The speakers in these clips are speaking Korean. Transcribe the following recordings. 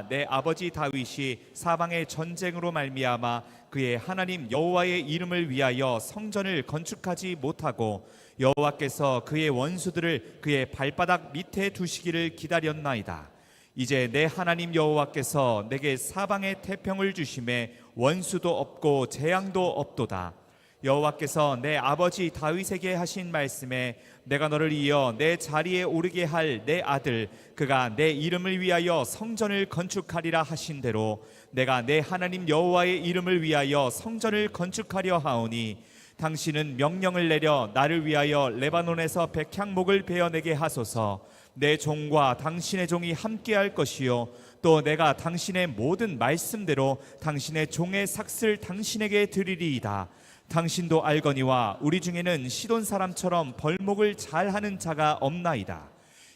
내 아버지 다윗이 사방의 전쟁으로 말미암아 그의 하나님 여호와의 이름을 위하여 성전을 건축하지 못하고 여호와께서 그의 원수들을 그의 발바닥 밑에 두시기를 기다렸나이다. 이제 내 하나님 여호와께서 내게 사방의 태평을 주심에 원수도 없고 재앙도 없도다. 여호와께서 내 아버지 다윗에게 하신 말씀에 내가 너를 이어 내 자리에 오르게 할 내 아들 그가 내 이름을 위하여 성전을 건축하리라 하신 대로 내가 내 하나님 여호와의 이름을 위하여 성전을 건축하려 하오니 당신은 명령을 내려 나를 위하여 레바논에서 백향목을 베어내게 하소서. 내 종과 당신의 종이 함께할 것이요 또 내가 당신의 모든 말씀대로 당신의 종의 삭슬 당신에게 드리리이다. 당신도 알거니와 우리 중에는 시돈 사람처럼 벌목을 잘하는 자가 없나이다.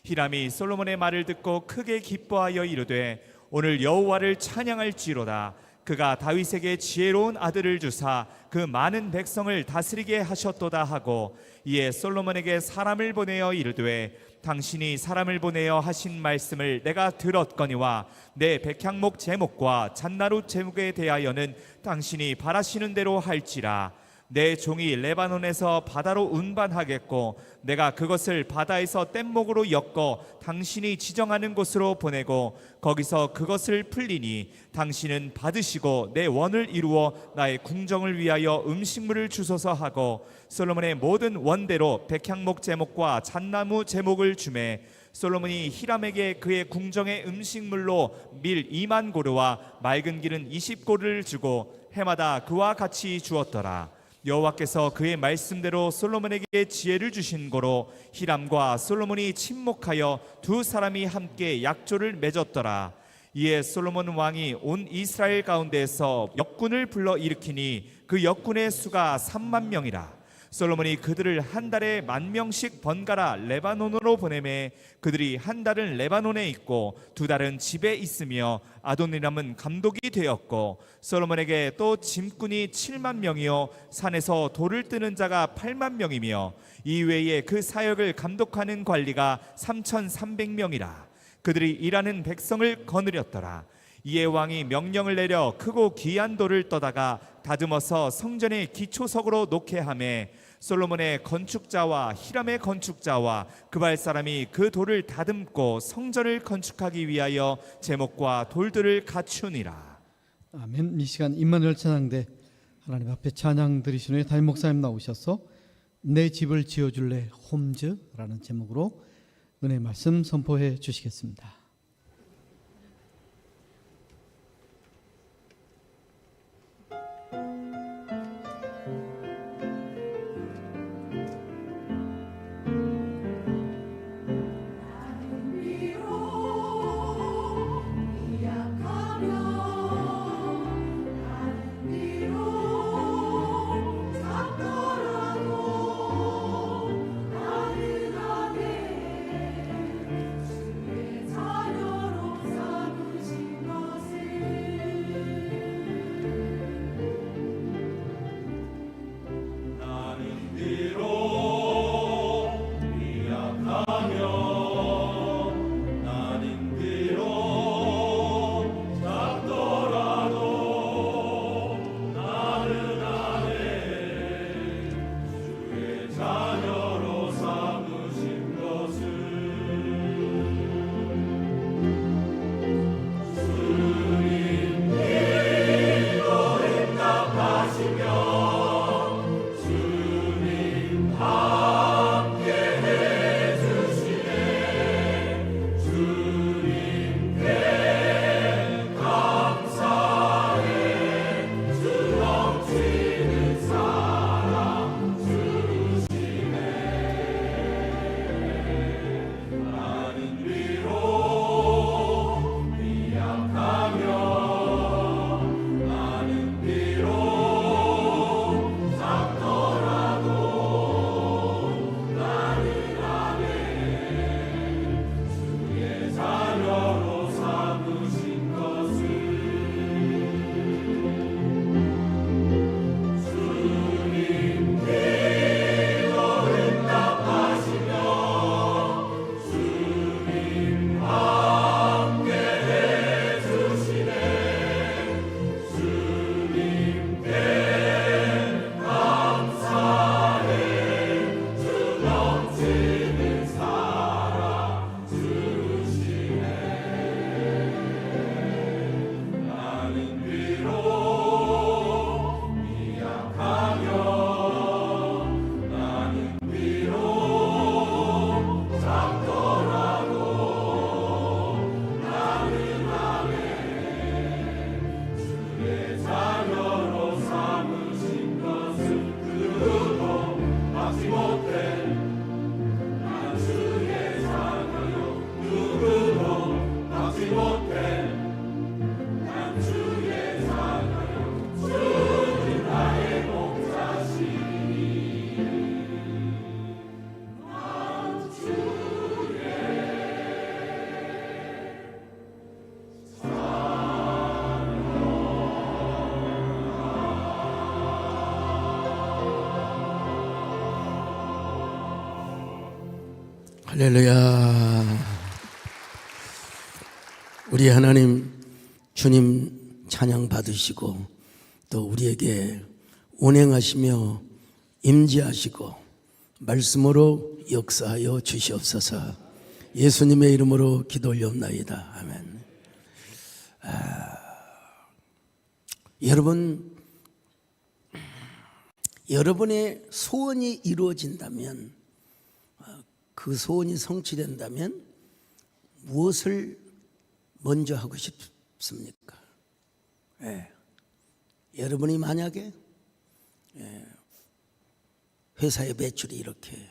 히람이 솔로몬의 말을 듣고 크게 기뻐하여 이르되 오늘 여호와를 찬양할지로다. 그가 다윗에게 지혜로운 아들을 주사 그 많은 백성을 다스리게 하셨도다 하고 이에 솔로몬에게 사람을 보내어 이르되 당신이 사람을 보내어 하신 말씀을 내가 들었거니와 내 백향목 제목과 잣나루 제목에 대하여는 당신이 바라시는 대로 할지라. 내 종이 레바논에서 바다로 운반하겠고 내가 그것을 바다에서 뗏목으로 엮어 당신이 지정하는 곳으로 보내고 거기서 그것을 풀리니 당신은 받으시고 내 원을 이루어 나의 궁정을 위하여 음식물을 주소서 하고 솔로몬의 모든 원대로 백향목 제목과 잣나무 제목을 주매 솔로몬이 히람에게 그의 궁정의 음식물로 밀 2만 고르와 맑은 기름 20고르를 주고 해마다 그와 같이 주었더라. 여호와께서 그의 말씀대로 솔로몬에게 지혜를 주신 거로 히람과 솔로몬이 친목하여 두 사람이 함께 약조를 맺었더라. 이에 솔로몬 왕이 온 이스라엘 가운데에서 역군을 불러 일으키니 그 역군의 수가 3만 명이라. 솔로몬이 그들을 한 달에 10,000명씩 번갈아 레바논으로 보내매 그들이 한 달은 레바논에 있고 두 달은 집에 있으며 아도니람은 감독이 되었고 솔로몬에게 또 짐꾼이 7만 명이요 산에서 돌을 뜨는 자가 8만 명이며 이외에 그 사역을 감독하는 관리가 3,300명이라. 그들이 일하는 백성을 거느렸더라. 이에 왕이 명령을 내려 크고 귀한 돌을 떠다가 다듬어서 성전의 기초석으로 놓게 하매 솔로몬의 건축자와 히람의 건축자와 그발 사람이 그 돌을 다듬고 성전을 건축하기 위하여 제목과 돌들을 갖추니라. 아멘. 이 시간 임마누엘 찬양대 하나님 앞에 찬양 드리시는 담임 목사님 나오셔서 내 집을 지어줄래 홈즈라는 제목으로 은혜 말씀 선포해 주시겠습니다. 사 할렐루야. 우리 하나님 주님 찬양 받으시고 또 우리에게 운행하시며 임재하시고 말씀으로 역사하여 주시옵소서. 예수님의 이름으로 기도 올려옵나이다. 아멘. 여러분의 소원이 이루어진다면, 그 소원이 성취된다면 무엇을 먼저 하고 싶습니까? 여러분이 만약에 회사의 매출이 이렇게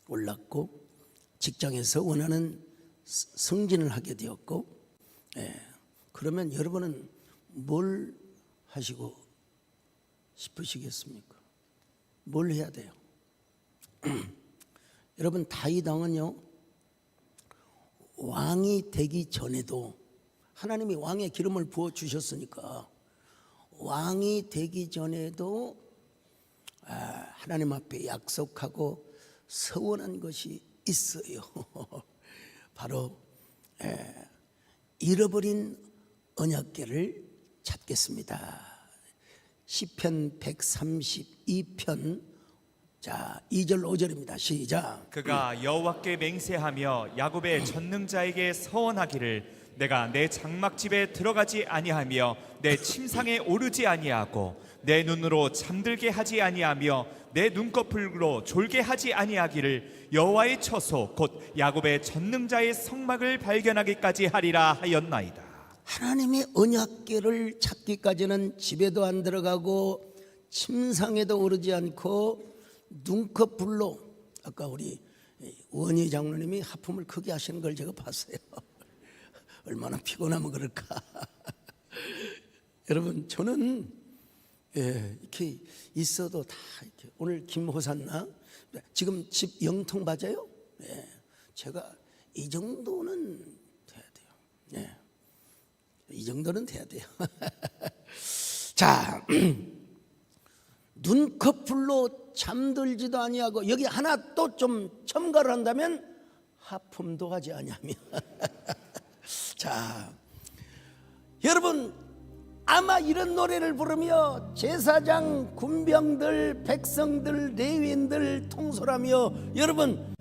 올랐고 직장에서 원하는 승진을 하게 되었고, 그러면 여러분은 뭘 하시고 싶으시겠습니까? 뭘 해야 돼요? 여러분, 다윗 왕은요, 왕이 되기 전에도 하나님이 왕의 기름을 부어 주셨으니까 왕이 되기 전에도 하나님 앞에 약속하고 서원한 것이 있어요. 바로 잃어버린 언약궤를 찾겠습니다. 시편 132편 자 2절 5절입니다. 시작. 그가 여호와께 맹세하며 야곱의 전능자에게 서원하기를 내가 내 장막집에 들어가지 아니하며 내 침상에 오르지 아니하고 내 눈으로 잠들게 하지 아니하며 내 눈꺼풀로 졸게 하지 아니하기를 여호와의 처소 곧 야곱의 전능자의 성막을 발견하기까지 하리라 하였나이다. 하나님의 언약궤를 찾기까지는 집에도 안 들어가고 침상에도 오르지 않고 눈꺼풀로, 아까 우리 원희 장로님이 하품을 크게 하시는 걸 제가 봤어요. 얼마나 피곤하면 그럴까. 여러분, 저는 이렇게 있어도 다 이렇게, 오늘 김호산나 지금 집 영통 맞아요? 제가 이 정도는 돼야 돼요. 이 정도는 돼야 돼요. 자, 눈꺼풀로 잠들지도 아니하고, 여기 하나 또 좀 첨가를 한다면 하품도 하지 아니하며. 자, 여러분, 아마 이런 노래를 부르며 제사장, 군병들, 백성들, 레위인들 통솔하며 여러분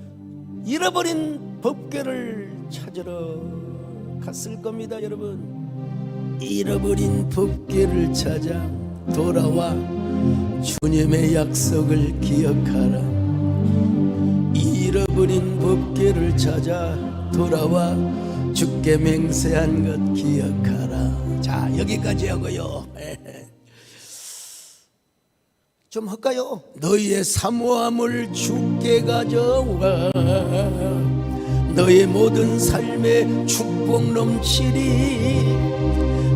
잃어버린 법궤를 찾으러 갔을 겁니다. 여러분, 잃어버린 법궤를 찾아 돌아와 주님의 약속을 기억하라. 잃어버린 법궤를 찾아 돌아와 주께 맹세한 것 기억하라. 자, 여기까지 하고요. 좀 할까요? 너희의 사모함을 주께 가져와 너의 모든 삶에 축복 넘치리.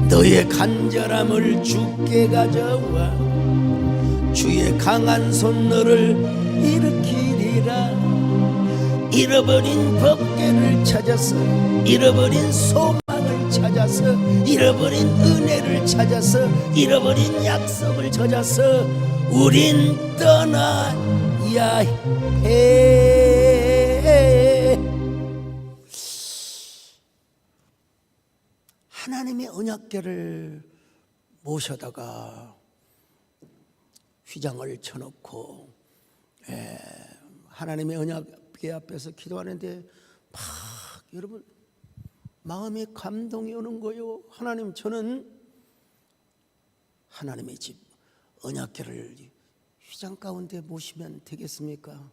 너의 간절함을 주께 가져와 주의 강한 손 너를 일으키리라. 잃어버린 법궤를 찾아서, 잃어버린 소망을 찾아서, 잃어버린 은혜를 찾아서, 잃어버린 약속을 찾아서 우린 떠나야 해. 하나님의 언약궤를 모셔다가 휘장을 쳐놓고 하나님의 언약궤 앞에서 기도하는데 막 여러분 마음에 감동이 오는 거요. 하나님, 저는 하나님의 집 언약궤를 휘장 가운데 모시면 되겠습니까?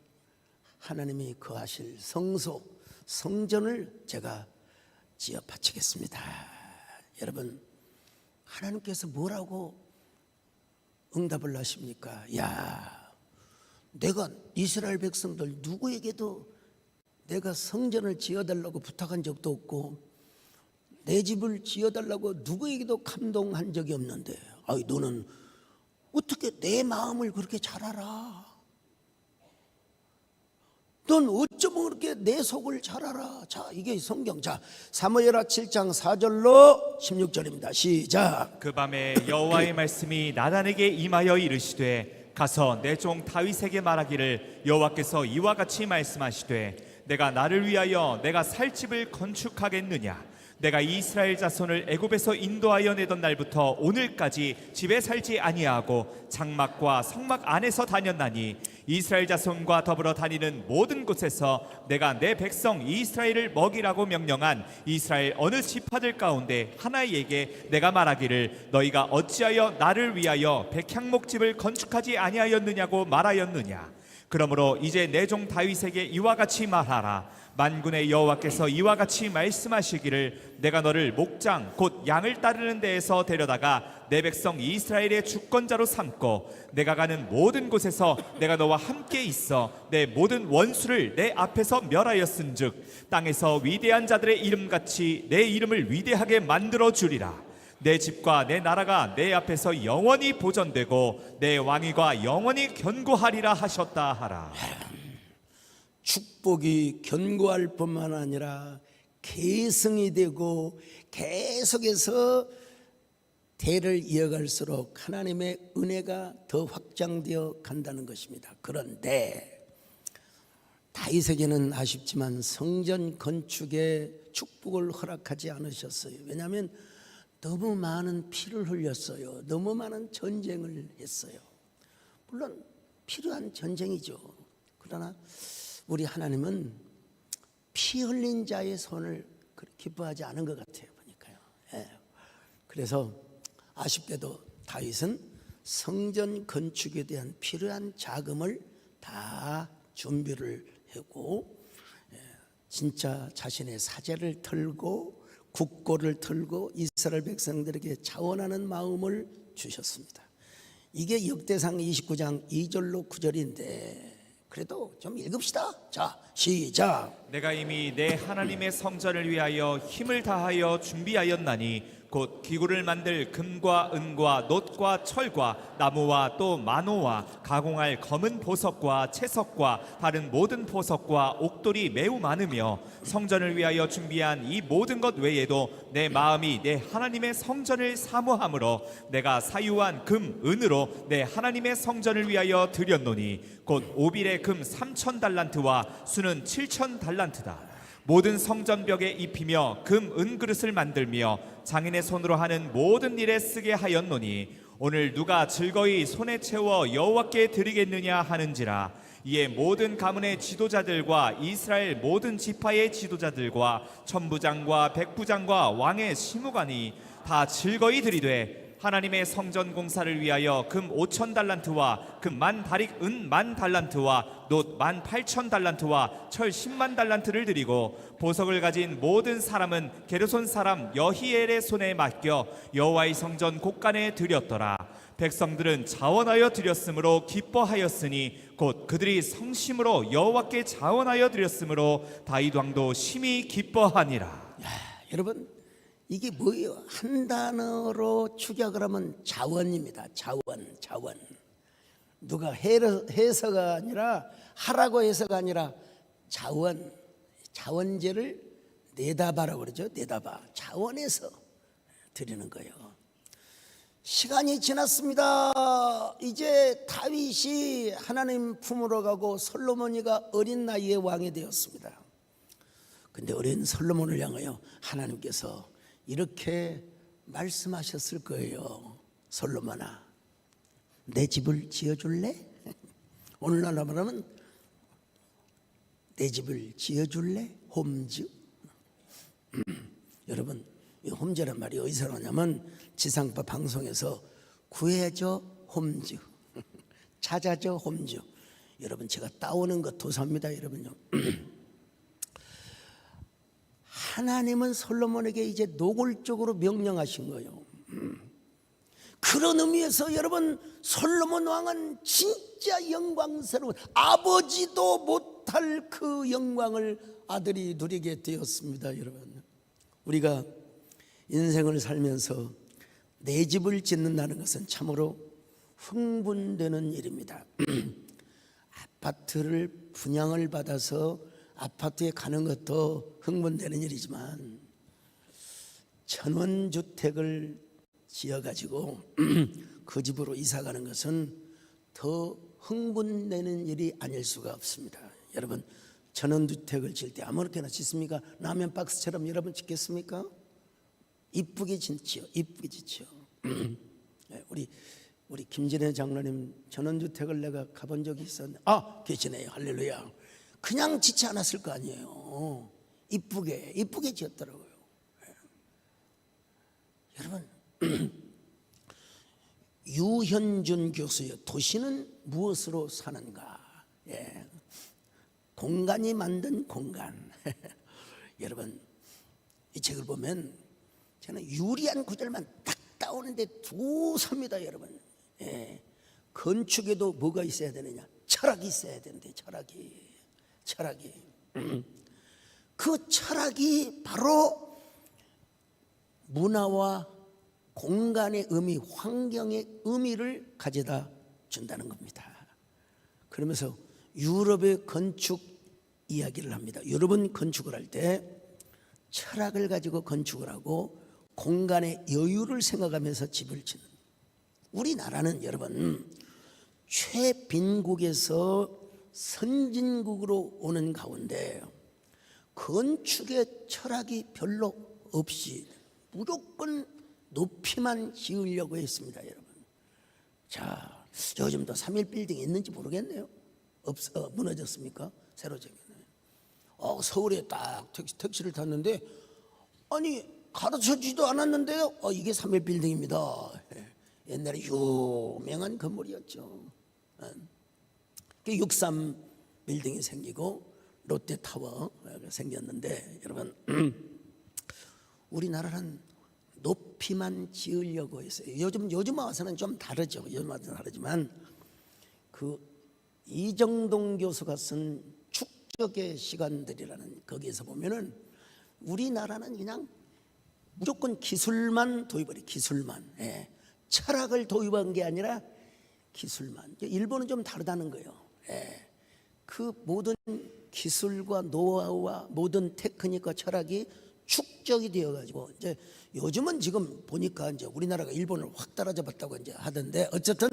하나님이 거하실 성소, 성전을 제가 지어 바치겠습니다. 여러분, 하나님께서 뭐라고 응답을 하십니까? 야, 내가 이스라엘 백성들 누구에게도 내가 성전을 지어달라고 부탁한 적도 없고 내 집을 지어달라고 누구에게도 감동한 적이 없는데, 아이, 너는 어떻게 내 마음을 그렇게 잘 알아? 넌 어쩌면 그렇게 내 속을 잘 알아? 자, 이게 성경. 자, 사무엘하 7장 4절로 16절입니다. 시작. 그 밤에 여호와의 말씀이 나단에게 임하여 이르시되 가서 내 종 다윗에게 말하기를 여호와께서 이와 같이 말씀하시되 내가 나를 위하여 내가 살 집을 건축하겠느냐? 내가 이스라엘 자손을 애굽에서 인도하여 내던 날부터 오늘까지 집에 살지 아니하고 장막과 성막 안에서 다녔나니 이스라엘 자손과 더불어 다니는 모든 곳에서 내가 내 백성 이스라엘을 먹이라고 명령한 이스라엘 어느 지파들 가운데 하나에게 내가 말하기를 너희가 어찌하여 나를 위하여 백향목집을 건축하지 아니하였느냐고 말하였느냐? 그러므로 이제 내 종 다윗에게 이와 같이 말하라. 만군의 여호와께서 이와 같이 말씀하시기를 내가 너를 목장 곧 양을 따르는 데에서 데려다가 내 백성 이스라엘의 주권자로 삼고 내가 가는 모든 곳에서 내가 너와 함께 있어 내 모든 원수를 내 앞에서 멸하였은즉 땅에서 위대한 자들의 이름같이 내 이름을 위대하게 만들어 주리라. 내 집과 내 나라가 내 앞에서 영원히 보존되고 내 왕위가 영원히 견고하리라 하셨다 하라. 축복이 견고할 뿐만 아니라 계승이 되고 계속해서 대를 이어갈수록 하나님의 은혜가 더 확장되어 간다는 것입니다. 그런데 다윗에게는 아쉽지만 성전 건축에 축복을 허락하지 않으셨어요. 왜냐하면 너무 많은 피를 흘렸어요. 너무 많은 전쟁을 했어요. 물론 필요한 전쟁이죠. 그러나 우리 하나님은 피 흘린 자의 손을 기뻐하지 않은 것 같아요. 보니까요. 예. 그래서 아쉽게도 다윗은 성전 건축에 대한 필요한 자금을 다 준비를 하고 진짜 자신의 사제를 털고 국고를 털고 이스라엘 백성들에게 자원하는 마음을 주셨습니다. 이게 역대상 29장 2절로 9절인데 그래도 좀 읽읍시다. 자, 시작. 내가 이미 내 하나님의 성전을 위하여 힘을 다하여 준비하였나니 곧 기구를 만들 금과 은과 놋과 철과 나무와 또 마노와 가공할 검은 보석과 채석과 다른 모든 보석과 옥돌이 매우 많으며 성전을 위하여 준비한 이 모든 것 외에도 내 마음이 내 하나님의 성전을 사모함으로 내가 사유한 금, 은으로 내 하나님의 성전을 위하여 드렸노니 곧 오빌의 금 3,000달란트와 수는 7,000달란트다. 모든 성전벽에 입히며 금, 은그릇을 만들며 장인의 손으로 하는 모든 일에 쓰게 하였노니 오늘 누가 즐거이 손에 채워 여호와께 드리겠느냐 하는지라. 이에 모든 가문의 지도자들과 이스라엘 모든 지파의 지도자들과 천부장과 백부장과 왕의 시무관이 다 즐거이 드리되 하나님의 성전 공사를 위하여 금 5,000달란트와 금 10,000다릭 은 10,000달란트와 놋 18,000달란트와 철 100,000달란트를 드리고 보석을 가진 모든 사람은 게르손 사람 여히엘의 손에 맡겨 여호와의 성전 곳간에 드렸더라. 백성들은 자원하여 드렸으므로 기뻐하였으니 곧 그들이 성심으로 여호와께 자원하여 드렸으므로 다윗 왕도 심히 기뻐하니라. 야, 여러분 이게 뭐예요? 한 단어로 축약을 하면 자원입니다. 자원. 누가 해서가 아니라 하라고 해서가 아니라 자원제를 내다바라고 그러죠. 내다바. 자원해서 드리는 거예요. 시간이 지났습니다. 이제 다윗이 하나님 품으로 가고 솔로몬이가 어린 나이에 왕이 되었습니다. 근데 어린 솔로몬을 향하여 하나님께서 이렇게 말씀하셨을 거예요. 솔로몬아, 내 집을 지어줄래? 오늘날 말하면 내 집을 지어줄래? 홈즈. 여러분, 이 홈즈란 말이 어디서 나냐면 지상파 방송에서 구해줘 홈즈, 찾아줘 홈즈. 여러분 제가 따오는 거 도사입니다. 여러분요. 하나님은 솔로몬에게 이제 노골적으로 명령하신 거예요. 그런 의미에서 여러분 솔로몬 왕은 진짜 영광스러운 아버지도 못할 그 영광을 아들이 누리게 되었습니다. 여러분 우리가 인생을 살면서 내 집을 짓는다는 것은 참으로 흥분되는 일입니다. 아파트를 분양을 받아서 아파트에 가는 것도 흥분되는 일이지만 천원주택을 지어가지고 그 집으로 이사 가는 것은 더 흥분되는 일이 아닐 수가 없습니다. 여러분 전원주택을 질 때 아무렇게나 짓습니까? 라면 박스처럼 여러분 짓겠습니까? 이쁘게 짓지요. 이쁘게 짓지요. 네, 우리 김진애 장로님 전원주택을 내가 가본 적이 있었는데, 계시네요. 할렐루야. 그냥 짓지 않았을 거 아니에요. 이쁘게 지었더라고요. 네. 여러분, 유현준 교수의 도시는 무엇으로 사는가? 예. 공간이 만든 공간. 여러분, 이 책을 보면 저는 유리한 구절만 딱 따오는데 두 섭니다, 여러분. 예. 건축에도 뭐가 있어야 되느냐? 철학이 있어야 되는데, 철학이. 그 철학이 바로 문화와 공간의 의미, 환경의 의미를 가져다 준다는 겁니다. 그러면서 유럽의 건축 이야기를 합니다. 유럽은 건축을 할 때 철학을 가지고 건축을 하고 공간의 여유를 생각하면서 집을 짓는, 우리나라는 여러분 최빈국에서 선진국으로 오는 가운데 건축의 철학이 별로 없이 무조건 높이만 지으려고 했습니다, 여러분. 자, 요즘도 3일 빌딩 있는지 모르겠네요. 무너졌습니까? 새로 지었네요. 서울에 딱 택시를 탔는데, 아니 가르쳐주지도 않았는데요. 이게 3일 빌딩입니다. 옛날에 유명한 건물이었죠. 63 빌딩이 생기고 롯데타워가 생겼는데, 여러분 우리나라는 높이만 지으려고 했어요. 요즘 와서는 좀 다르죠. 요즘 와서는 다르지만 이정동 교수가 쓴 축적의 시간들이라는 거기에서 보면은 우리나라는 그냥 무조건 기술만 도입을 해요. 기술만. 예. 철학을 도입한 게 아니라 기술만. 일본은 좀 다르다는 거예요. 예. 그 모든 기술과 노하우와 모든 테크닉과 철학이 축적이 되어가지고, 이제 요즘은 지금 보니까 이제 우리나라가 일본을 확 따라잡았다고 이제 하던데, 어쨌든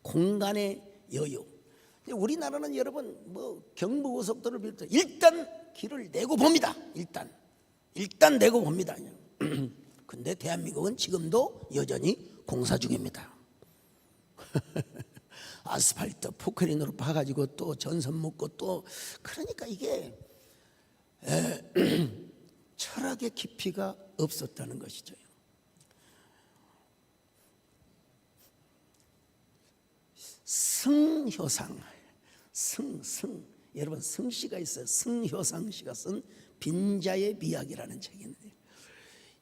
공간의 여유. 우리나라는 여러분 뭐 경부고속도로를 비롯해 일단 길을 내고 봅니다. 일단 내고 봅니다. 근데 대한민국은 지금도 여전히 공사 중입니다. 아스팔트 포크레인으로 파가지고 또 전선 묶고 또, 그러니까 이게 철학의 깊이가 없었다는 것이죠. 승효상, 여러분 승씨가 있어요. 승효상 씨가 쓴 빈자의 미학이라는 책이 있는데,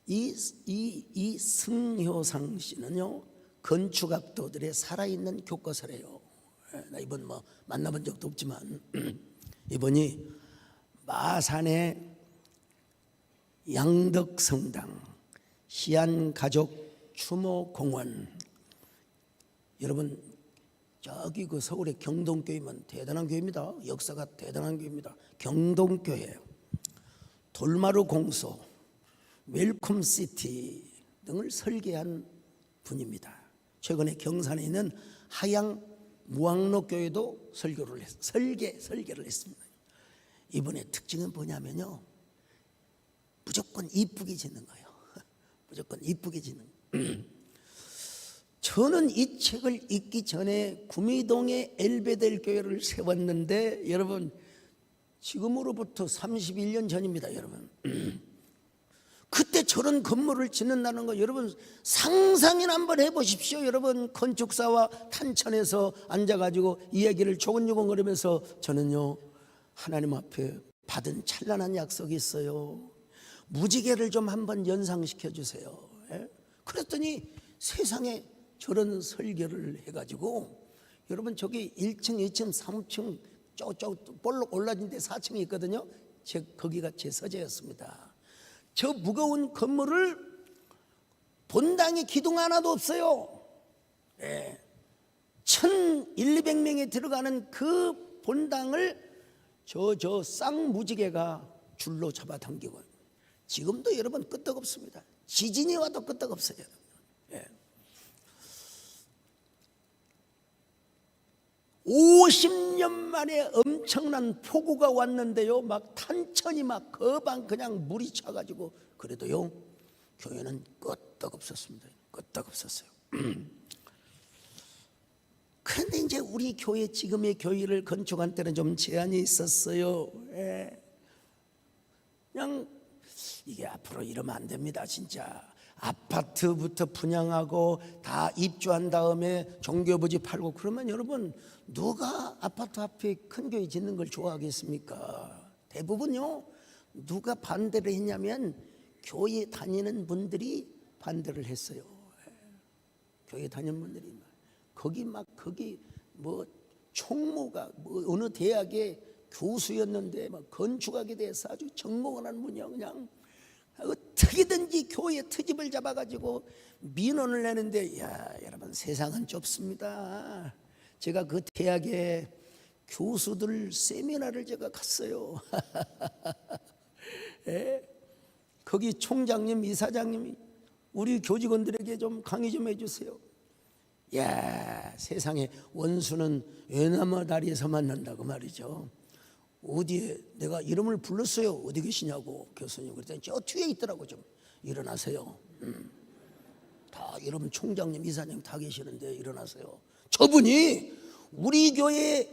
이 승효상 씨는요 건축학도들의 살아있는 교과서래요. 나 이번 뭐 만나본 적도 없지만 이번이 마산의 양덕성당, 시안가족 추모공원, 여러분 저기 그 서울의 경동교회면 대단한 교회입니다. 역사가 대단한 교회입니다. 경동교회, 돌마루 공소, 웰컴시티 등을 설계한 분입니다. 최근에 경산에 있는 하양 무학로교회도 설계를 했습니다. 이번에 특징은 뭐냐면요, 무조건 이쁘게 짓는 거예요. 무조건 이쁘게 짓는 거예요. 저는 이 책을 읽기 전에 구미동에 엘베델 교회를 세웠는데, 여러분 지금으로부터 31년 전입니다. 여러분 그때 저런 건물을 짓는다는 거 여러분 상상이나 한번 해보십시오. 여러분 건축사와 탄천에서 앉아가지고 이야기를 조근조근거리면서, 저는요 하나님 앞에 받은 찬란한 약속이 있어요. 무지개를 좀 한번 연상시켜 주세요. 그랬더니 세상에 저런 설계를 해가지고, 여러분 저기 1층, 2층, 3층 쭉 볼록 올라진 데 4층이 있거든요. 거기가 제 서재였습니다. 저 무거운 건물을 본당에 기둥 하나도 없어요. 1,200명이 들어가는 그 본당을 저 쌍무지개가 줄로 잡아당기고, 지금도 여러분 끄떡없습니다. 지진이 와도 끄떡없어요. 50년 만에 엄청난 폭우가 왔는데요, 막 탄천이 막 거방 그냥 물이 차가지고, 그래도요 교회는 끄떡없었습니다. 끄떡없었어요. 그런데 이제 우리 교회, 지금의 교회를 건축한 때는 좀 제한이 있었어요. 그냥 이게 앞으로 이러면 안 됩니다. 진짜 아파트부터 분양하고 다 입주한 다음에 종교부지 팔고 그러면 여러분, 누가 아파트 앞에 큰 교회 짓는 걸 좋아하겠습니까? 대부분요, 누가 반대를 했냐면 교회 다니는 분들이 반대를 했어요. 교회 다니는 분들이 거기 뭐 총무가 뭐 어느 대학의 교수였는데 막 건축하게 돼서 아주 전공을 하는 분이요, 그냥 어떻게든지 교회 트집을 잡아가지고 민원을 내는데, 야 여러분, 세상은 좁습니다. 제가 그 대학의 교수들 세미나를 제가 갔어요. 거기 총장님, 이사장님이 우리 교직원들에게 좀 강의 좀 해주세요. 야, 세상에 원수는 외나무 다리에서 만난다고 말이죠. 어디에 내가 이름을 불렀어요. 어디 계시냐고 교수님. 그랬더니 저 뒤에 있더라고. 좀 일어나세요. 다 이름, 총장님, 이사님 다 계시는데 일어나세요. 저분이 우리 교회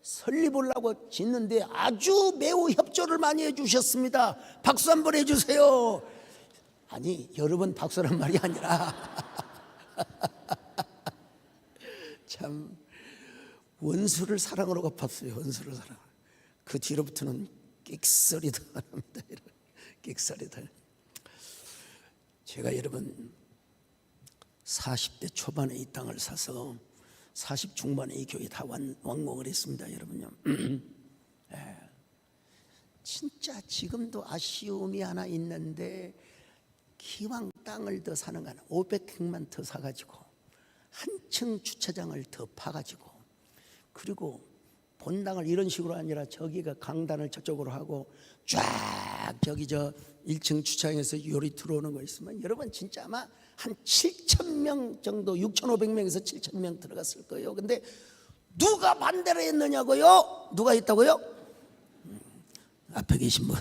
설립을 하고 짓는데 아주 매우 협조를 많이 해주셨습니다. 박수 한번 해주세요. 아니, 여러 번 박수란 말이 아니라 참 원수를 사랑으로 갚았어요. 원수를 사랑. 그 뒤로부터는 끽소리도 안 합니다. 끽소리도. 제가 여러분 40대 초반에 이 땅을 사서 40 중반에 이 교회 다 완공을 했습니다. 여러분요. 진짜 지금도 아쉬움이 하나 있는데, 기왕 땅을 더 사는 거 하나 500평만 더 사가지고 한층 주차장을 더 파가지고, 그리고 본당을 이런 식으로 아니라 저기가 강단을 저쪽으로 하고 쫙 저기 저 1층 주차장에서 요리 들어오는 거 있으면 여러분 진짜 아마 한 7,000명 정도, 6,500명에서 7,000명 들어갔을 거예요. 근데 누가 반대를 했느냐고요? 누가 했다고요? 앞에 계신 분.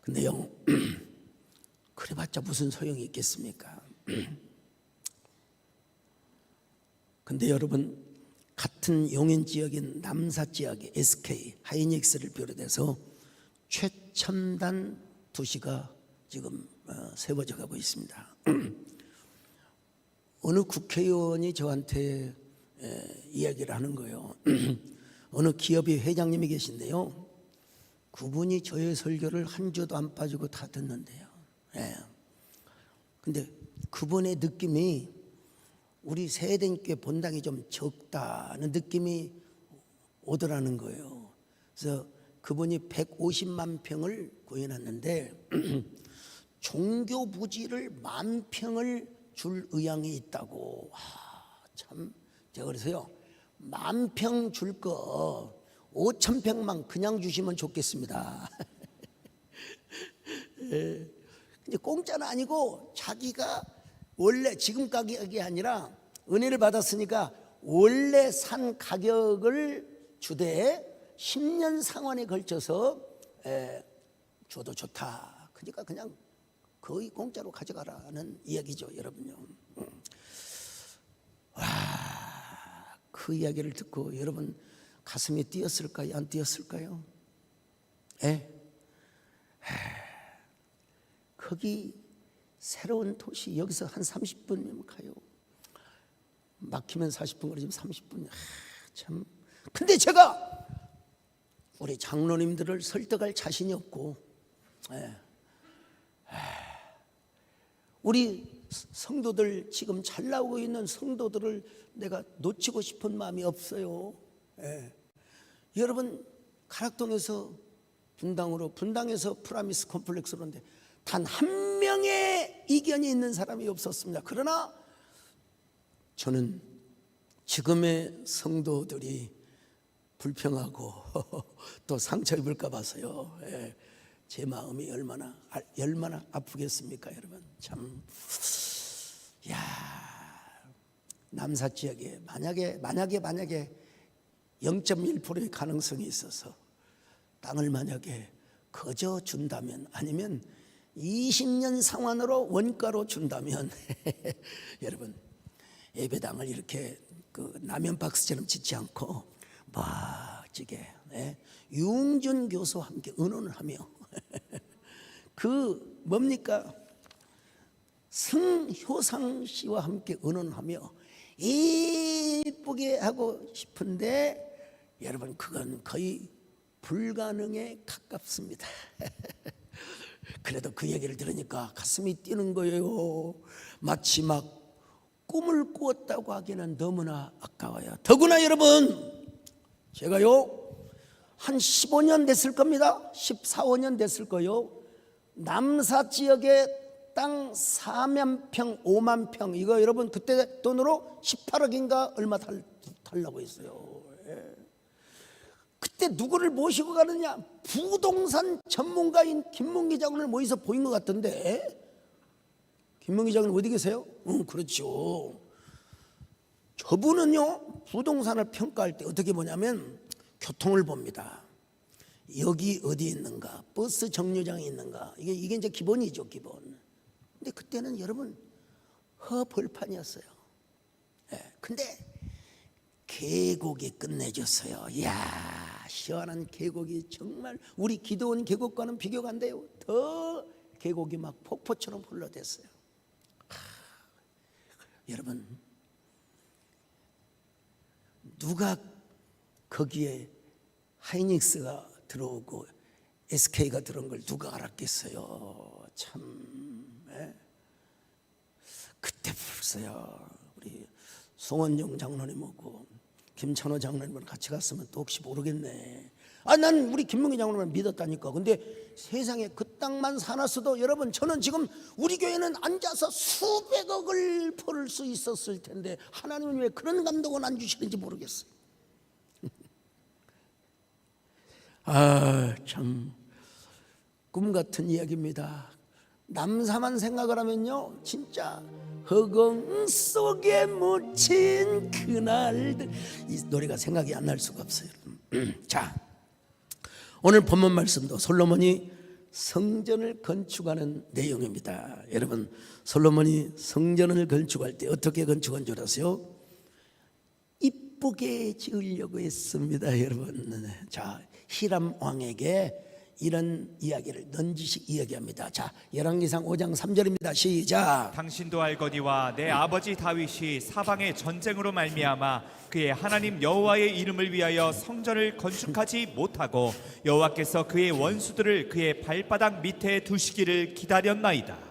근데요, 그래봤자 무슨 소용이 있겠습니까? 근데 여러분, 같은 용인 지역인 남사 지역의 SK 하이닉스를 비롯해서 최첨단 도시가 지금 세워져 가고 있습니다. 어느 국회의원이 저한테 이야기를 하는 거예요. 어느 기업의 회장님이 계신데요, 그분이 저의 설교를 한 주도 안 빠지고 다 듣는데요. 근데 그분의 느낌이 우리 세대님께 본당이 좀 적다는 느낌이 오더라는 거예요. 그래서 그분이 150만 평을 구해놨는데 종교 부지를 10,000평을 줄 의향이 있다고. 참, 제가 그래서요, 10,000평 줄 거 5,000평만 그냥 주시면 좋겠습니다. 근데 공짜는 아니고 자기가 원래 지금 가격이 아니라 은혜를 받았으니까 원래 산 가격을 주되 10년 상환에 걸쳐서 줘도 좋다. 그러니까 그냥 거의 공짜로 가져가라는 이야기죠, 여러분요. 와, 그 이야기를 듣고 여러분 가슴이 뛰었을까요? 안 뛰었을까요? 거기 새로운 도시, 여기서 한 30분이면 가요. 막히면 40분, 그러지만 30분. 참. 근데 제가 우리 장로님들을 설득할 자신이 없고, 우리 성도들, 지금 잘 나오고 있는 성도들을 내가 놓치고 싶은 마음이 없어요. 여러분, 가락동에서 분당으로, 분당에서 프라미스 컴플렉스로인데 단 한 명의 이견이 있는 사람이 없었습니다. 그러나 저는 지금의 성도들이 불평하고 또 상처 입을까 봐서요. 제 마음이 얼마나 아프겠습니까, 여러분. 참, 야, 남사 지역에 만약에 0.1%의 가능성이 있어서 땅을 만약에 거저 준다면, 아니면 20년 상환으로 원가로 준다면 여러분, 예배당을 이렇게 그 라면 박스처럼 짓지 않고 멋지게 유웅준 교수와 함께 의논을 하며 그 뭡니까, 승효상 씨와 함께 의논하며 이쁘게 하고 싶은데 여러분, 그건 거의 불가능에 가깝습니다. 그래도 그 얘기를 들으니까 가슴이 뛰는 거예요. 마치 막 꿈을 꾸었다고 하기는 너무나 아까워요. 더구나 여러분, 제가요 한 15년 됐을 겁니다. 14, 15년 됐을 거요. 남사 지역에 땅 4만 평, 5만 평, 이거 여러분 그때 돈으로 18억인가 얼마 달라고 했어요. 그때 누구를 모시고 가느냐? 부동산 전문가인 김문기 장군을 모여서 보인 것 같던데. 김문기 장군 어디 계세요? 그렇죠. 저분은요 부동산을 평가할 때 어떻게 보냐면 교통을 봅니다. 여기 어디 있는가, 버스 정류장이 있는가, 이게 이제 기본이죠, 기본. 근데 그때는 여러분 허벌판이었어요. 근데 계곡이 끝내줬어요. 이야, 시원한 계곡이 정말 우리 기도원 계곡과는 비교가 안 돼요. 더 계곡이 막 폭포처럼 흘러댔어요. 여러분, 누가 거기에 하이닉스가 들어오고 SK가 들어온 걸 누가 알았겠어요. 참. 그때 벌써요 우리 송원용 장로님하고 김찬호 장로님을 같이 갔으면 또 혹시 모르겠네. 난 우리 김문기 장로님을 믿었다니까. 근데 세상에 그 땅만 사놨어도 여러분, 저는 지금 우리 교회는 앉아서 수백억을 벌 수 있었을 텐데 하나님은 왜 그런 감동을 안 주시는지 모르겠어요. 참 꿈 같은 이야기입니다. 남사만 생각을 하면요 진짜 허공 속에 묻힌 그날들, 이 노래가 생각이 안 날 수가 없어요. 자, 오늘 본문 말씀도 솔로몬이 성전을 건축하는 내용입니다. 여러분, 솔로몬이 성전을 건축할 때 어떻게 건축한 줄 아세요? 이쁘게 지으려고 했습니다. 여러분, 자, 히람 왕에게 이런 이야기를 넌지시 이야기합니다. 자, 열왕기상 5장 3절입니다. 시작. 당신도 알거니와 내 아버지 다윗이 사방의 전쟁으로 말미암아 그의 하나님 여호와의 이름을 위하여 성전을 건축하지 못하고 여호와께서 그의 원수들을 그의 발바닥 밑에 두시기를 기다렸나이다.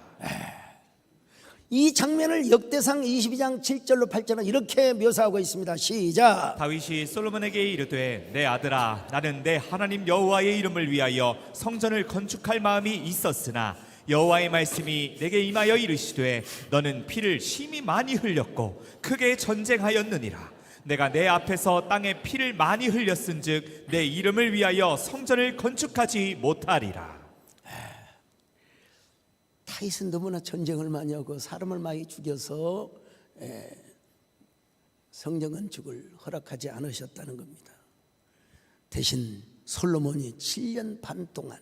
이 장면을 역대상 22장 7절로 8절은 이렇게 묘사하고 있습니다. 시작. 다윗이 솔로몬에게 이르되 내 아들아, 나는 내 하나님 여호와의 이름을 위하여 성전을 건축할 마음이 있었으나 여호와의 말씀이 내게 임하여 이르시되 너는 피를 심히 많이 흘렸고 크게 전쟁하였느니라. 내가 내 앞에서 땅에 피를 많이 흘렸은즉 내 이름을 위하여 성전을 건축하지 못하리라. 다윗은 너무나 전쟁을 많이 하고 사람을 많이 죽여서 성전 건축을 허락하지 않으셨다는 겁니다. 대신 솔로몬이 7년 반 동안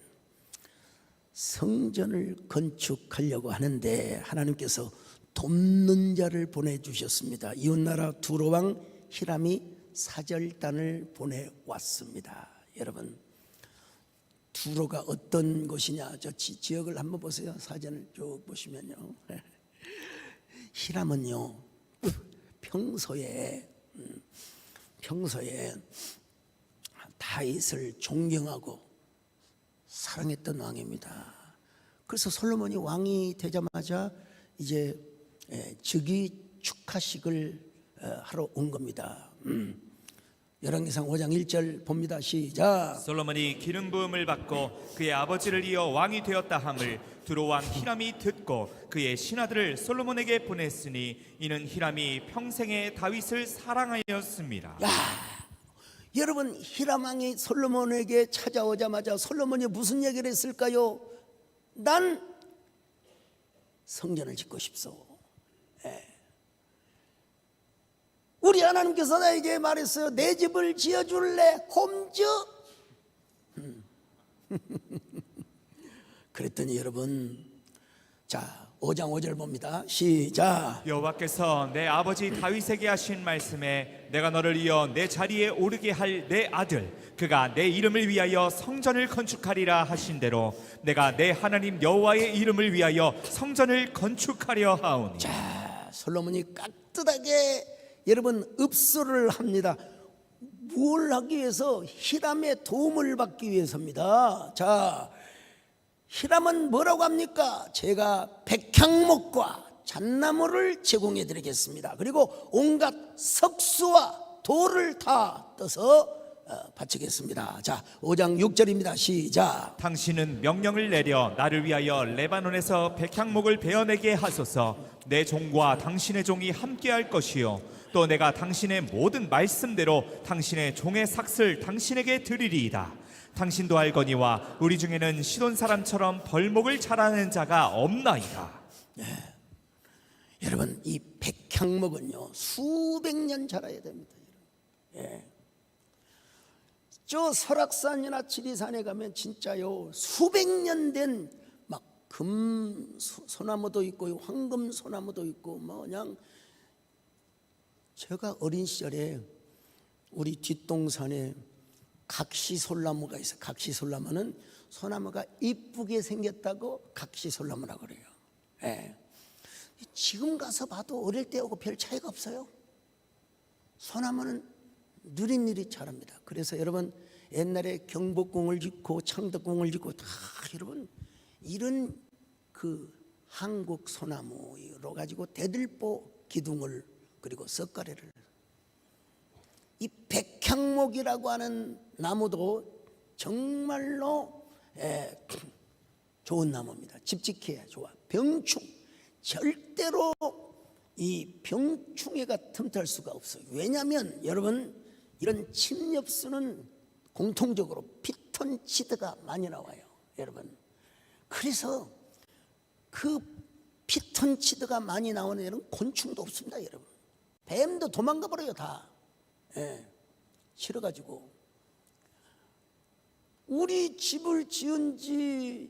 성전을 건축하려고 하는데 하나님께서 돕는 자를 보내주셨습니다. 이웃나라 두로왕 히람이 사절단을 보내왔습니다. 여러분, 두로가 어떤 곳이냐, 저 지역을 한번 보세요. 사전을 쭉 보시면요, 히람은요 평소에 다윗을 존경하고 사랑했던 왕입니다. 그래서 솔로몬이 왕이 되자마자 이제 즉위 축하식을 하러 온 겁니다. 열왕기상 5장 1절 봅니다. 시작. 솔로몬이 기름 부음을 받고 그의 아버지를 이어 왕이 되었다 함을 두로왕 히람이 듣고 그의 신하들을 솔로몬에게 보냈으니 이는 히람이 평생에 다윗을 사랑하였습니다. 여러분, 히람 왕이 솔로몬에게 찾아오자마자 솔로몬이 무슨 얘기를 했을까요? 난 성전을 짓고 싶소. 우리 하나님께서 나에게 말했어요. 내 집을 지어줄래? 홈즈? 그랬더니 여러분, 자 5장 5절 봅니다. 시작. 여호와께서 내 아버지 다윗에게 하신 말씀에 내가 너를 이어 내 자리에 오르게 할 내 아들 그가 내 이름을 위하여 성전을 건축하리라 하신 대로 내가 내 하나님 여호와의 이름을 위하여 성전을 건축하려 하오니. 자, 솔로몬이 깍듯하게 여러분 읍소를 합니다. 뭘 하기 위해서? 히람의 도움을 받기 위해서입니다. 자, 히람은 뭐라고 합니까? 제가 백향목과 잣나무를 제공해 드리겠습니다. 그리고 온갖 석수와 돌을 다 떠서 바치겠습니다. 자, 5장 6절입니다. 시작. 당신은 명령을 내려 나를 위하여 레바논에서 백향목을 베어내게 하소서. 내 종과 당신의 종이 함께할 것이요 또 내가 당신의 모든 말씀대로 당신의 종의 삭슬 당신에게 드리리이다. 당신도 알거니와 우리 중에는 시돈 사람처럼 벌목을 잘하는 자가 없나이다. 여러분, 이 백향목은요 수백 년 자라야 됩니다. 예. 저 설악산이나 지리산에 가면 진짜요 수백 년 된 막 금 소나무도 있고 황금 소나무도 있고 뭐 그냥 제가 어린 시절에 우리 뒷동산에 각시솔나무가 있어요. 각시솔나무는 소나무가 이쁘게 생겼다고 각시솔나무라고 그래요. 예. 지금 가서 봐도 어릴 때하고 별 차이가 없어요. 소나무는 느릿느릿 자랍니다. 그래서 여러분 옛날에 경복궁을 짓고 창덕궁을 짓고 다 여러분 이런 그 한국 소나무로 가지고 대들보 기둥을 그리고 석가래를, 이 백향목이라고 하는 나무도 정말로 좋은 나무입니다. 집 짓기에 좋아. 병충, 절대로 이 병충해가 틈탈 수가 없어요. 왜냐하면 여러분 이런 침엽수는 공통적으로 피톤치드가 많이 나와요. 여러분, 그래서 그 피톤치드가 많이 나오는 데는 곤충도 없습니다. 여러분, 뱀도 도망가 버려요 다. 싫어가지고 우리 집을 지은 지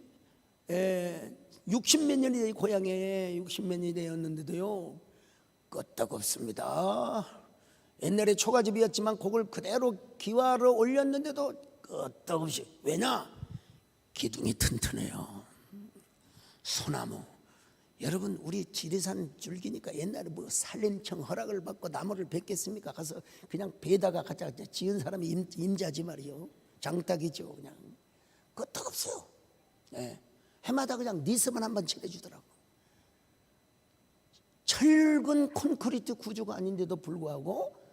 60몇 년이 돼, 고향에 60몇 년이 되었는데도요 끄떡없습니다. 옛날에 초가집이었지만 그걸 그대로 기와로 올렸는데도 끄떡없이. 왜냐? 기둥이 튼튼해요. 소나무. 여러분 우리 지리산 줄기니까 옛날에 뭐 산림청 허락을 받고 나무를 뱉겠습니까? 가서 그냥 베다가 갖다 지은 사람이 임자지 말이요. 장딱이죠. 그냥 끄떡없어요. 해마다 그냥 니스만 한번 칠해주더라고. 철근 콘크리트 구조가 아닌데도 불구하고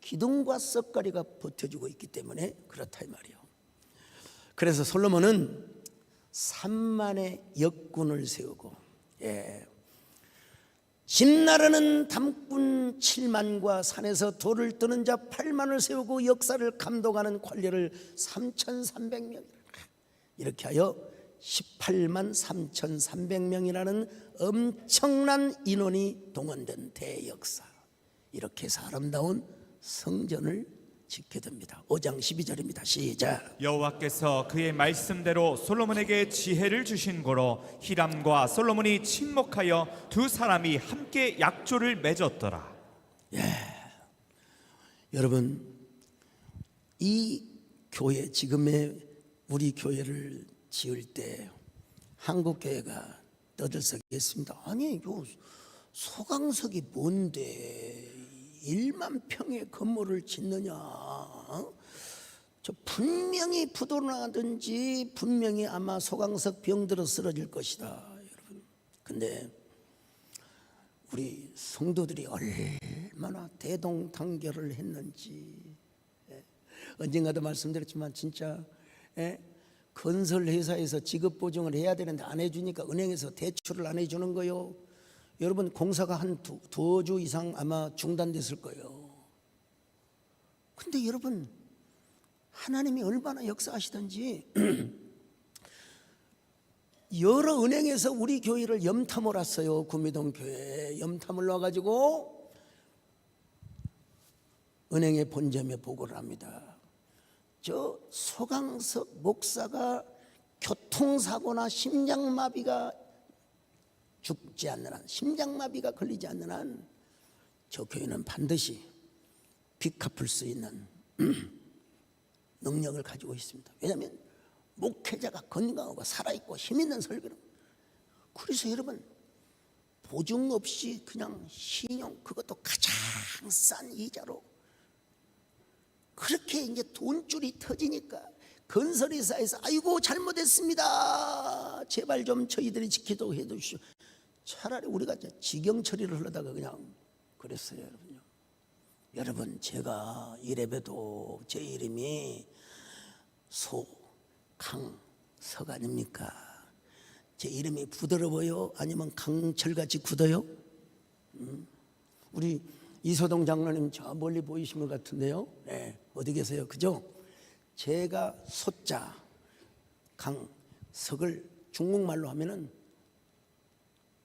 기둥과 썩가리가 버텨주고 있기 때문에 그렇다 이 말이요. 그래서 솔로몬은 3만의 역군을 세우고 집 나르는 담꾼 7만과 산에서 돌을 뜨는 자 8만을 세우고 역사를 감독하는 관리를 3,300명 이렇게 하여 18만 3,300명이라는 엄청난 인원이 동원된 대역사. 이렇게 해서 아름다운 성전을 짓게 됩니다. 5장 12절입니다. 시작. 여호와께서 그의 말씀대로 솔로몬에게 지혜를 주신 고로 히람과 솔로몬이 친목하여 두 사람이 함께 약조를 맺었더라. 여러분, 이 교회, 지금의 우리 교회를 지을 때 한국교회가 떠들썩했습니다. 아니, 요 소강석이 뭔데 1만 평의 건물을 짓느냐? 저 분명히 부도나든지 분명히 아마 소강석 병들어 쓰러질 것이다, 여러분. 근데 우리 성도들이 얼마나 대동단결을 했는지, 언젠가도 말씀드렸지만 진짜 건설 회사에서 지급 보증을 해야 되는데 안 해주니까 은행에서 대출을 안 해주는 거요. 여러분 공사가 한 두어 주 이상 아마 중단됐을 거예요. 근데 여러분 하나님이 얼마나 역사하시던지 여러 은행에서 우리 교회를 염탐을 왔어요. 구미동 교회 염탐을 와가지고 은행의 본점에 보고를 합니다. 저 소강석 목사가 교통사고나 심장마비가 죽지 않는 한, 심장마비가 걸리지 않는 한 저 교회는 반드시 빚 갚을 수 있는 능력을 가지고 있습니다. 왜냐하면 목회자가 건강하고 살아있고 힘있는 설교를. 그래서 여러분, 보증 없이 그냥 신용, 그것도 가장 싼 이자로 그렇게 이제 돈줄이 터지니까 건설회사에서 아이고 잘못했습니다, 제발 좀 저희들이 지키도록 해주시오. 차라리 우리가 지경 처리를 하려다가 그냥 그랬어요. 여러분요. 여러분, 제가 이래봬도 제 이름이 소강석 아닙니까? 제 이름이 부드러워요? 아니면 강철같이 굳어요? 우리 이소동 장로님 저 멀리 보이신 것 같은데요. 네, 어디 계세요? 그죠? 제가 소자 강석을 중국말로 하면은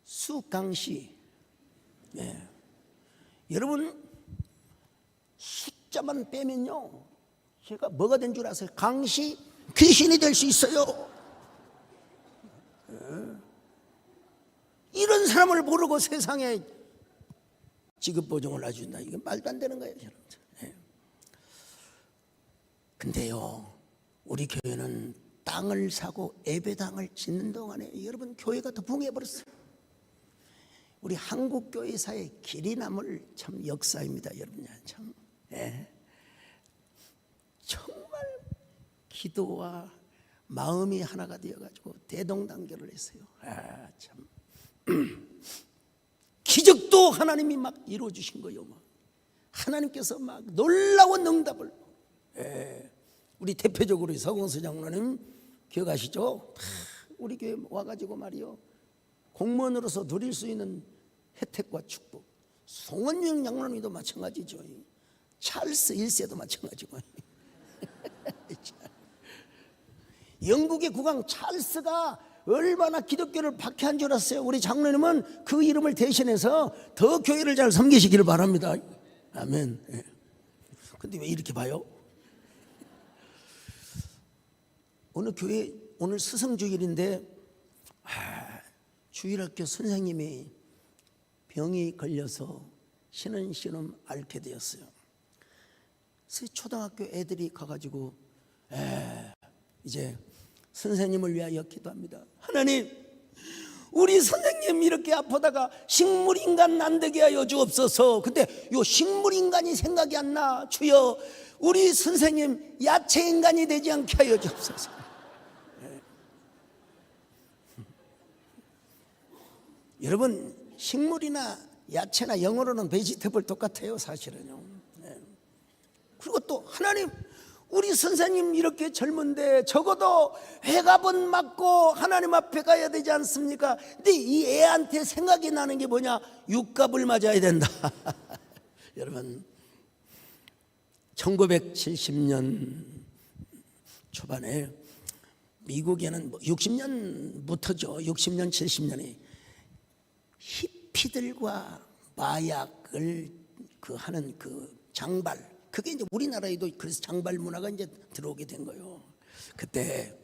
수강시. 네. 여러분, 숫자만 빼면요, 제가 뭐가 된 줄 아세요? 강시 귀신이 될 수 있어요. 이런 사람을 모르고 세상에 지급보증을 놔준다, 이게 말도 안 되는 거예요, 여러분들. 근데요, 우리 교회는 땅을 사고 예배당을 짓는 동안에 여러분, 교회가 더 붕해버렸어요. 우리 한국교회사의 길이 남을 참 역사입니다, 여러분. 참, 정말 기도와 마음이 하나가 되어가지고 대동단결을 했어요. 참. 기적도 하나님이 막 이루어주신 거예요. 막. 하나님께서 막 놀라운 응답을. 우리 대표적으로 서공수 장로님 기억하시죠? 우리 교회 와가지고 말이요, 공무원으로서 누릴 수 있는 혜택과 축복. 송원영 장로님도 마찬가지죠. 찰스 1세도 마찬가지고. 영국의 국왕 찰스가 얼마나 기독교를 박해한 줄 아세요? 우리 장로님은 그 이름을 대신해서 더 교회를 잘 섬기시기를 바랍니다. 아멘. 근데 왜 이렇게 봐요? 어느 교회, 오늘 스승주일인데 주일학교 선생님이 병이 걸려서 신은 앓게 되었어요. 그래서 초등학교 애들이 가가지고 이제 선생님을 위하여 기도합니다. 하나님, 우리 선생님 이렇게 아프다가 식물인간 안 되게 하여 주옵소서. 근데 요 식물인간이 생각이 안 나. 주여, 우리 선생님 야채인간이 되지 않게 하여 주옵소서. 여러분, 식물이나 야채나 영어로는 베지터블 똑같아요, 사실은요. 그리고 또 하나님, 우리 선생님 이렇게 젊은데 적어도 회갑은 맞고 하나님 앞에 가야 되지 않습니까? 근데 이 애한테 생각이 나는 게 뭐냐? 육갑을 맞아야 된다. 여러분, 1970년 초반에 미국에는 60년부터죠. 60년, 70년에 히피들과 마약을 하는 장발, 그게 이제 우리나라에도 그래서 장발 문화가 이제 들어오게 된 거예요. 그때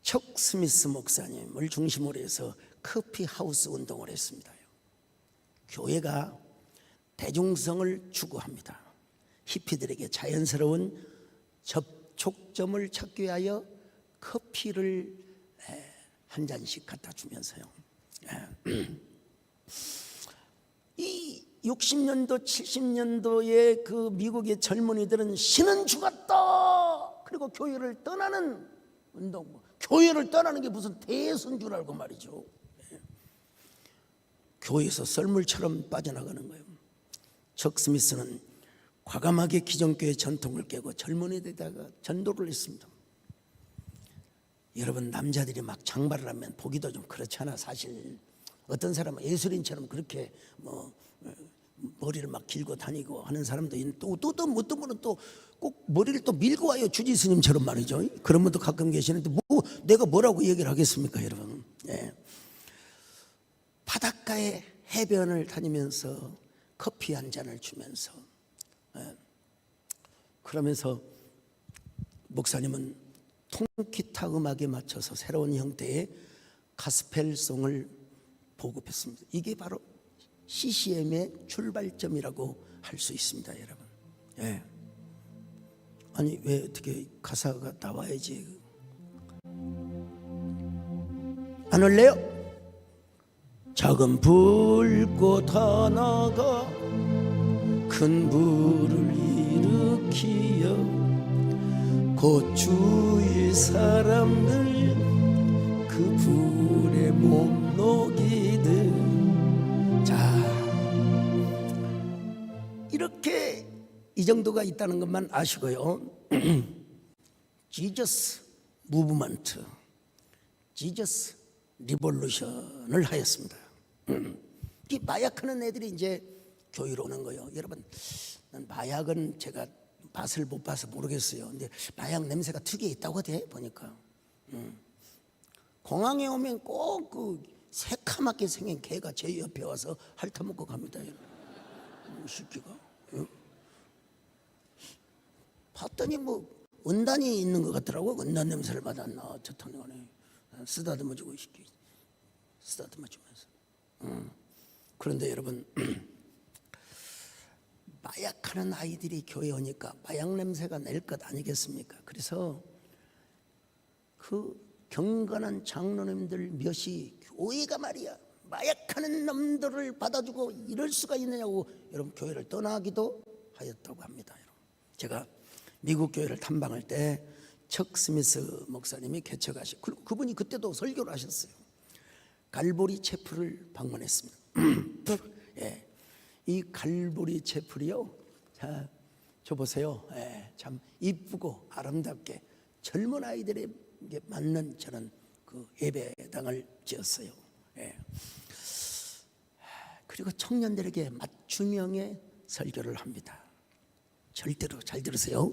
척 스미스 목사님을 중심으로 해서 커피 하우스 운동을 했습니다. 교회가 대중성을 추구합니다. 히피들에게 자연스러운 접촉점을 찾기 위하여 커피를 한 잔씩 갖다 주면서요. 이 60년도 70년도에 그 미국의 젊은이들은 신은 죽었다, 그리고 교회를 떠나는 운동, 교회를 떠나는 게 무슨 대수인 줄 알고 말이죠. 교회에서 썰물처럼 빠져나가는 거예요. 척 스미스는 과감하게 기존교회 전통을 깨고 젊은이들에다가 전도를 했습니다. 여러분, 남자들이 막 장발을 하면 보기도 좀 그렇잖아. 사실 어떤 사람은 예술인처럼 그렇게 머리를 막 길고 다니고 하는 사람도 있는데, 또 어떤 분은 또 꼭 머리를 또 밀고 와요, 주지 스님처럼 말이죠. 그런 분도 가끔 계시는데 내가 뭐라고 얘기를 하겠습니까, 여러분. 바닷가에 해변을 다니면서 커피 한 잔을 주면서 그러면서 목사님은 통기타 음악에 맞춰서 새로운 형태의 가스펠송을 보급했습니다. 이게 바로 CCM의 출발점이라고 할 수 있습니다, 여러분. 예. 아니 왜 어떻게 가사가 나와야지? 안 올래요? 작은 불꽃 하나가 큰 불을 일으키어 곧 주위 사람들 그 불에 몸 녹이듯. 자, 이렇게 이 정도가 있다는 것만 아시고요. 지저스 무브먼트, 지저스 리볼루션을 하였습니다. 이 마약하는 애들이 이제 교회로 오는 거예요. 여러분, 마약은 제가 맛을 못 봐서 모르겠어요. 근데 마약 냄새가 특이에 있다고 하대 보니까. 공항에 오면 꼭 그 새카맣게 생긴 개가 제 옆에 와서 핥아먹고 갑니다. 새끼가. 봤더니 뭐 은단이 있는 것 같더라고. 은단 냄새를 맡았나 저 터널에 쓰다듬어주고 싶기 쓰다듬어주면서. 그런데 여러분, 마약하는 아이들이 교회 오니까 마약 냄새가 날 것 아니겠습니까? 그래서 그 경건한 장로님들 몇이 교회가 말이야 마약하는 놈들을 받아주고 이럴 수가 있느냐고 여러분 교회를 떠나기도 하였다고 합니다. 여러분, 제가 미국 교회를 탐방할 때 척 스미스 목사님이 개척하신, 그분이 그때도 설교를 하셨어요. 갈보리 채플을 방문했습니다. 예, 이 갈보리 채플이요, 자, 저 보세요. 예, 참 이쁘고 아름답게 젊은 아이들에게 맞는 저는 그 예배당을 지었어요. 예. 그리고 청년들에게 맞춤형의 설교를 합니다. 절대로 잘 들으세요.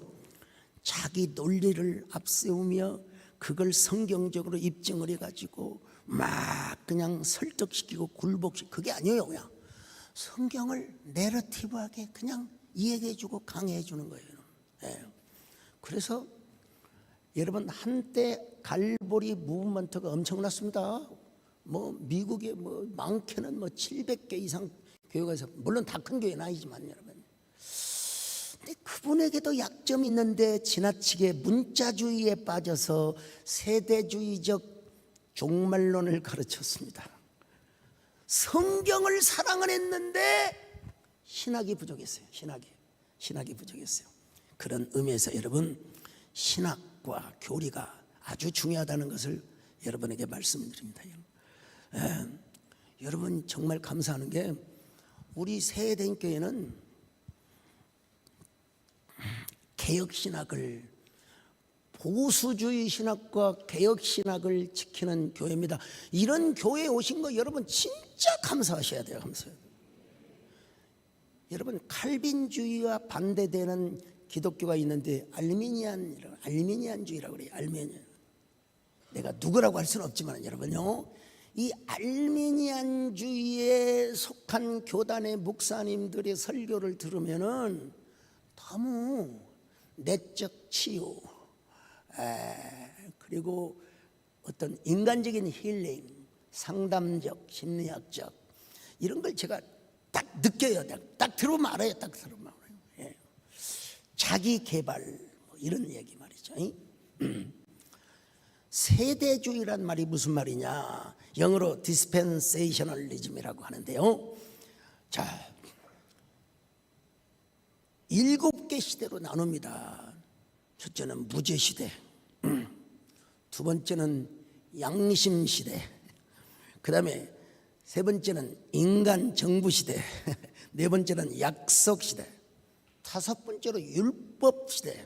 자기 논리를 앞세우며 그걸 성경적으로 입증을 해가지고 막 그냥 설득시키고 굴복시키고 그게 아니에요. 그냥 성경을 내러티브하게 그냥 이야기해주고 강해해주는 거예요. 예. 그래서 여러분 한때 갈보리 무브먼트가 엄청났습니다. 뭐 미국에 뭐 많게는 뭐 700개 이상 교회가 있어. 물론 다 큰 교회는 아니지만 여러분. 근데 그분에게도 약점이 있는데 지나치게 문자주의에 빠져서 세대주의적 종말론을 가르쳤습니다. 성경을 사랑은 했는데 신학이 부족했어요. 신학이 부족했어요. 그런 의미에서 여러분 신학과 교리가 아주 중요하다는 것을 여러분에게 말씀드립니다. 여러분 정말 감사하는 게 우리 세대교회는 개혁신학을, 보수주의 신학과 개혁신학을 지키는 교회입니다. 이런 교회에 오신 거 여러분 진짜 감사하셔야 돼요. 감사해요. 여러분 칼빈주의와 반대되는 기독교가 있는데 알미니안주의라고 그래요. 알미니안. 내가 누구라고 할 수는 없지만 여러분요, 이 알미니안주의에 속한 교단의 목사님들의 설교를 들으면은 너무 내적 치유, 그리고 어떤 인간적인 힐링, 상담적, 심리학적 이런 걸 제가 딱 느껴요. 딱 들어보면 알아요. 딱 들어보면 알아요. 예. 자기 개발 뭐 이런 얘기 말이죠. 세대주의란 말이 무슨 말이냐? 영어로 dispensationalism이라고 하는데요. 자, 7개 시대로 나눕니다. 첫째는 무죄시대, 두 번째는 양심시대, 그 다음에 세 번째는 인간정부시대, 네 번째는 약속시대, 다섯 번째로 율법시대,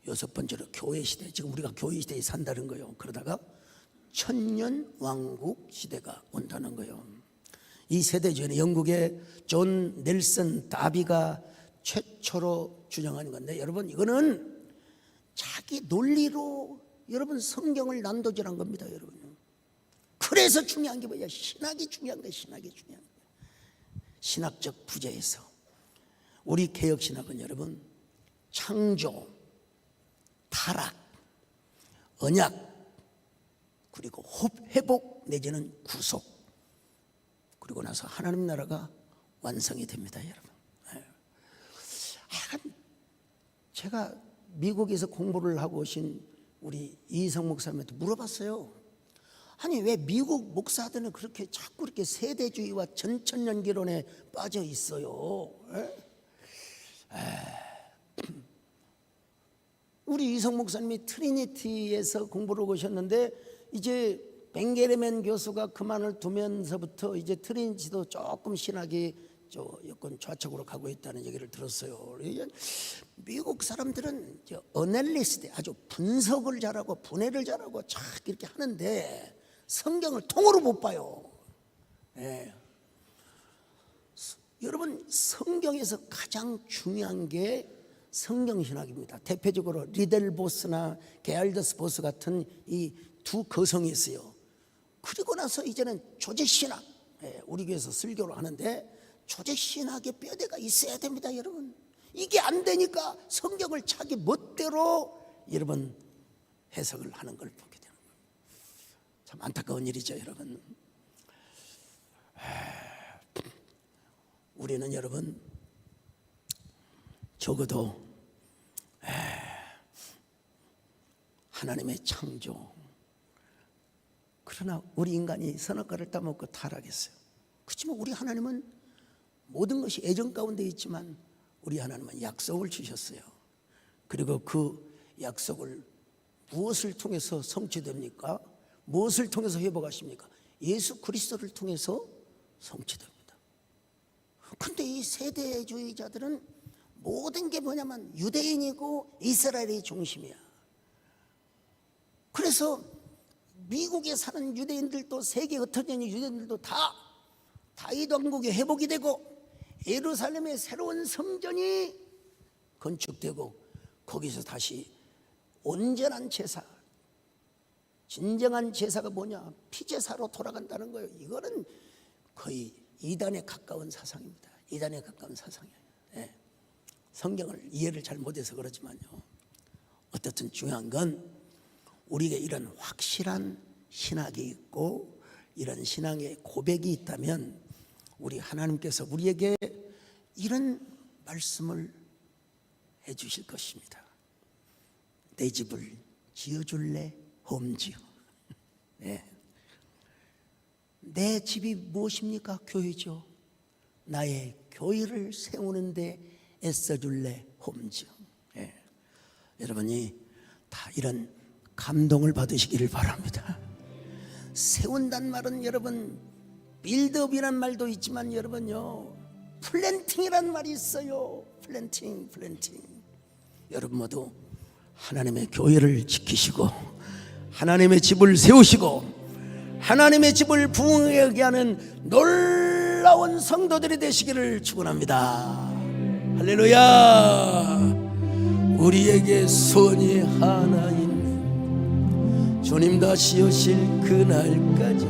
여섯 번째로 교회시대. 지금 우리가 교회시대에 산다는 거예요. 그러다가 천년왕국 시대가 온다는 거예요. 이 세대주의는 영국의 존 넬슨 다비가 최초로 주장한 건데, 여러분 이거는 자기 논리로 여러분 성경을 난도질한 겁니다. 여러분. 그래서 중요한 게 뭐야? 신학이 중요한 거야. 신학이 중요한 거야. 신학적 부재에서 우리 개혁신학은 여러분 창조, 타락, 언약, 그리고 회복 내지는 구속, 그리고 나서 하나님 나라가 완성이 됩니다, 여러분. 제가 미국에서 공부를 하고 오신 우리 이희성 목사님한테 물어봤어요. 아니 왜 미국 목사들은 그렇게 자꾸 이렇게 세대주의와 전천년기론에 빠져 있어요? 우리 이희성 목사님이 트리니티에서 공부를 오셨는데 이제 벵게레멘 교수가 그만을 두면서부터 이제 트리니티도 조금 신학이 여건 좌측으로 가고 있다는 얘기를 들었어요. 미국 사람들은 어널리스트, 아주 분석을 잘하고 분해를 잘하고 쫙 이렇게 하는데 성경을 통으로 못 봐요. 여러분, 성경에서 가장 중요한 게 성경신학입니다. 대표적으로 리델보스나 게알더스 보스 같은 이 두 거성이 있어요. 그리고 나서 이제는 조직신학, 우리 교회에서 설교를 하는데 조직신학의 뼈대가 있어야 됩니다, 여러분. 이게 안 되니까 성경을 자기 멋대로 여러분 해석을 하는 걸 보게 되는 거예요. 참 안타까운 일이죠, 여러분. 우리는 여러분 적어도 하나님의 창조, 그러나 우리 인간이 선악과를 따먹고 타락했어요. 그렇지만 우리 하나님은 모든 것이 애정 가운데 있지만 우리 하나님은 약속을 주셨어요. 그리고 그 약속을 무엇을 통해서 성취됩니까? 무엇을 통해서 회복하십니까? 예수 그리스도를 통해서 성취됩니다. 그런데 이 세대주의자들은 모든 게 뭐냐면 유대인이고 이스라엘이 중심이야. 그래서 미국에 사는 유대인들도, 세계 흩어져 있는 유대인들도 다 다윗 왕국이 회복이 되고 예루살렘의 새로운 성전이 건축되고 거기서 다시 온전한 제사, 진정한 제사가 뭐냐? 피제사로 돌아간다는 거예요. 이거는 거의 이단에 가까운 사상입니다. 이단에 가까운 사상이에요. 성경을 이해를 잘 못해서 그러지만요, 어떻든 중요한 건 우리에게 이런 확실한 신학이 있고 이런 신앙의 고백이 있다면 우리 하나님께서 우리에게 이런 말씀을 해 주실 것입니다. 내 집을 지어줄래? 홈지어. 내 집이 무엇입니까? 교회죠. 나의 교회를 세우는데 애써줄래? 홈지어. 여러분이 다 이런 감동을 받으시기를 바랍니다. 세운단 말은 여러분 빌드업이란 말도 있지만 여러분요, 플랜팅이란 말이 있어요. 플랜팅. 여러분 모두 하나님의 교회를 지키시고 하나님의 집을 세우시고 하나님의 집을 부흥하게 하는 놀라운 성도들이 되시기를 축원합니다. 할렐루야. 우리에게 소원이 하나 있네. 주님 다시 오실 그날까지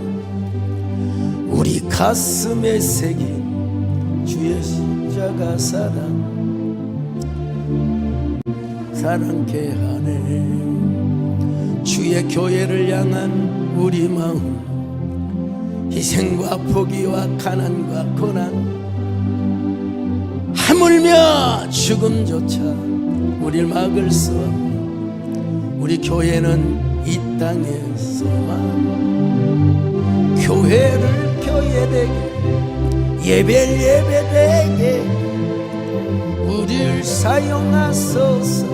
우리 가슴에 새긴 주의 십자가 사랑케 하네. 주의 교회를 향한 우리 마음, 희생과 포기와 가난과 고난, 하물며 죽음조차 우릴 막을 수 없는 우리 교회는 이 땅에서만 교회를 교회되게, 예배를 예배되게 우리를 사용하소서.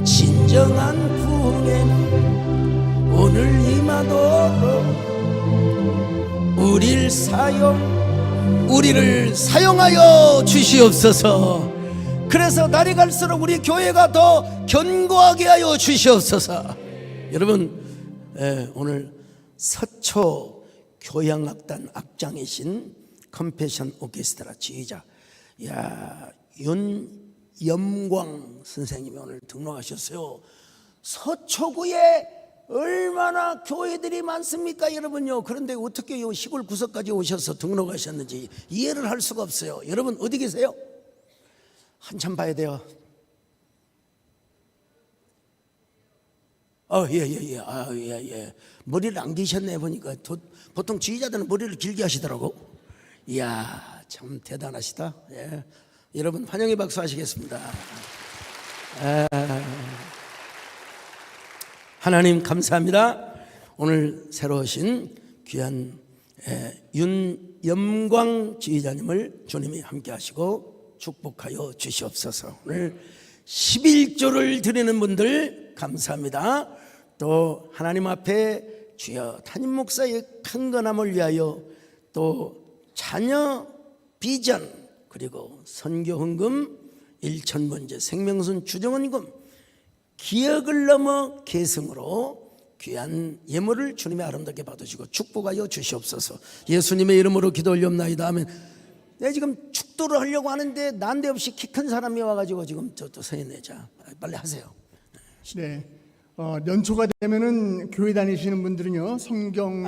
진정한 부흥에는 오늘 임하도록 우리를 사용하여 주시옵소서. 그래서 날이 갈수록 우리 교회가 더 견고하게 하여 주시옵소서. 여러분, 오늘 서초 교향악단 악장이신 컴패션 오케스트라 지휘자 윤염광 선생님이 오늘 등록하셨어요. 서초구에 얼마나 교회들이 많습니까, 여러분요. 그런데 어떻게 요 시골 구석까지 오셔서 등록하셨는지 이해를 할 수가 없어요. 여러분 어디 계세요? 한참 봐야 돼요. 예예예. 예. 머리를 안 기셨네 보니까. 보통 지휘자들은 머리를 길게 하시더라고. 이야, 참 대단하시다. 예. 여러분 환영의 박수 하시겠습니다. 하나님 감사합니다. 오늘 새로 오신 귀한 윤염광 지휘자님을 주님이 함께 하시고 축복하여 주시옵소서. 오늘 11조를 드리는 분들 감사합니다. 또 하나님 앞에 주여 담임 목사의 강건함을 위하여 또 자녀 비전 그리고 선교 헌금 1,000번째 생명선 주정원금 기억을 넘어 계승으로 귀한 예물을 주님의 아름답게 받으시고 축복하여 주시옵소서. 예수님의 이름으로 기도 올리옵나이다 하면 내가 지금 축도를 하려고 하는데 난데없이 키 큰 사람이 와가지고 지금 저 서 있네. 자 빨리 하세요. 네. 연초가 되면은 교회 다니시는 분들은요 성경